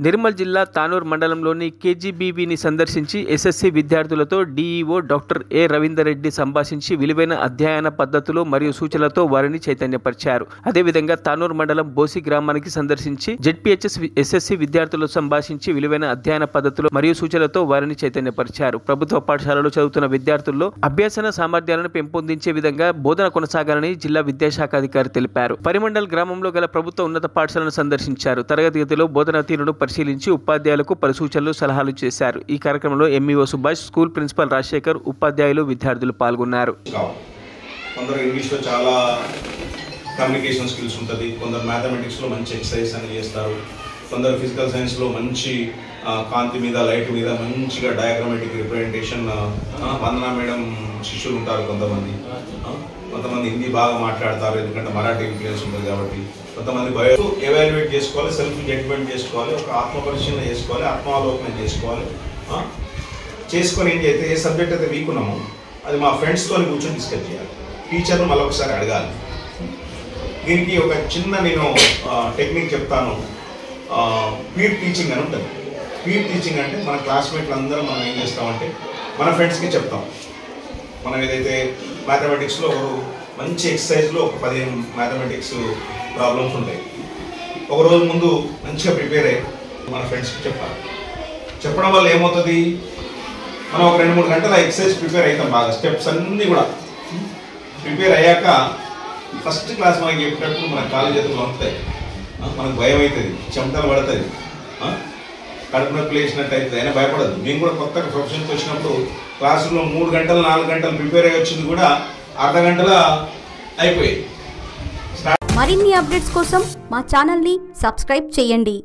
నిర్మల్ జిల్లా తానూర్ మండలంలోని కేజీబీవీని సందర్శించి ఎస్ఎస్సీ విద్యార్థులతో DEO doctor A Ravinder Reddy సంభాషించి విలువైన అధ్యయన పద్ధతులు మరియు సూచనలతో వారిని చైతన్యపరిచారు. అదేవిధంగా తానూర్ మండలం బోసి గ్రామానికి సందర్శించి జెడ్పీహెచ్ఎస్ ఎస్ఎస్సీ విద్యార్థులతో సంభాషించి విలువైన అధ్యయన పద్ధతులు మరియు సూచనలతో వారిని చైతన్యపరిచారు. ప్రభుత్వ పాఠశాలలో చదువుతున్న విద్యార్థుల్లో అభ్యసన సామర్థ్యాలను పెంపొందించే విధంగా బోధన కొనసాగాలని జిల్లా విద్యాశాఖ అధికారి తెలిపారు. పరిమండల్ గ్రామంలో గల ప్రభుత్వ ఉన్నత పాఠశాలను సందర్శించారు. తరగతి గదిలో బోధనా తీరును పరిశీలించి ఉపాధ్యాయులకు పలు సూచనలు సలహాలు చేశారు. ఈ కార్యక్రమంలో MEO Subhash, school principal Rajasekhar, ఉపాధ్యాయులు, విద్యార్థులు పాల్గొన్నారు. కొందరు ఇంగ్లీష్లో చాలా కమ్యూనికేషన్ స్కిల్స్ ఉంటుంది, కొందరు మ్యాథమెటిక్స్లో మంచి ఎక్సర్సైజ్ అని చేస్తారు, కొందరు ఫిజికల్ సైన్స్లో మంచి కాంతి మీద లైట్ మీద మంచిగా డయాగ్రామేటిక్ రిప్రజెంటేషన్. వందనా మేడం శిష్యులు ఉంటారు, కొంతమంది హిందీ బాగా మాట్లాడతారు ఎందుకంటే మరాఠీ ఇన్ఫ్లుయెన్స్ ఉంటుంది కాబట్టి. కొంతమంది బయో ఎవాల్యుయేట్ చేసుకోవాలి, సెల్ఫ్ జడ్జ్మెంట్ చేసుకోవాలి, ఒక ఆత్మపరిశీలన చేసుకోవాలి, ఆత్మావలోకనం చేసుకొని ఏం చేస్తే ఏ సబ్జెక్ట్ అయితే వీక్ ఉన్నామో అది మా ఫ్రెండ్స్తో కూర్చొని డిస్కస్ చేయాలి. టీచర్ను మళ్ళీ ఒకసారి అడగాలి. దీనికి ఒక చిన్న నేను టెక్నిక్ చెప్తాను. పీర్ టీచింగ్ అని ఉంటుంది. పీర్ టీచింగ్ అంటే మన క్లాస్మేట్లు అందరం మనం ఏం చేస్తామంటే మన ఫ్రెండ్స్కి చెప్తాం. మనం ఏదైతే మ్యాథమెటిక్స్లో మంచి ఎక్సర్సైజ్లో ఒక 15 మ్యాథమెటిక్స్ ప్రాబ్లమ్స్ ఉంటాయి. ఒక రోజు ముందు మంచిగా ప్రిపేర్ అయ్యి మన ఫ్రెండ్స్కి చెప్పాలి. చెప్పడం వల్ల ఏమవుతుంది, మనం ఒక 2-3 గంటల ఎక్సర్సైజ్ ప్రిపేర్ అవుతాం. బాగా స్టెప్స్ అన్నీ కూడా ప్రిపేర్ అయ్యాక ఫస్ట్ క్లాస్ మనకి చెప్పినప్పుడు మన కాలు చేతులు వస్తాయి, మనకు భయం అవుతుంది, చెమటలు పడుతుంది, కడుపు నొప్పి వేసినట్టు అవుతుంది. అయినా భయపడదు. మేము కూడా కొత్తగా ప్రొఫెషన్కి వచ్చినప్పుడు క్లాసులో 3 గంటలు 4 గంటలు ప్రిపేర్ అయ్యి వచ్చింది కూడా అర్ధగంటల అయిపోయింది. మరిన్ని అప్డేట్స్ కోసం మా ఛానల్ని సబ్స్క్రైబ్ చేయండి.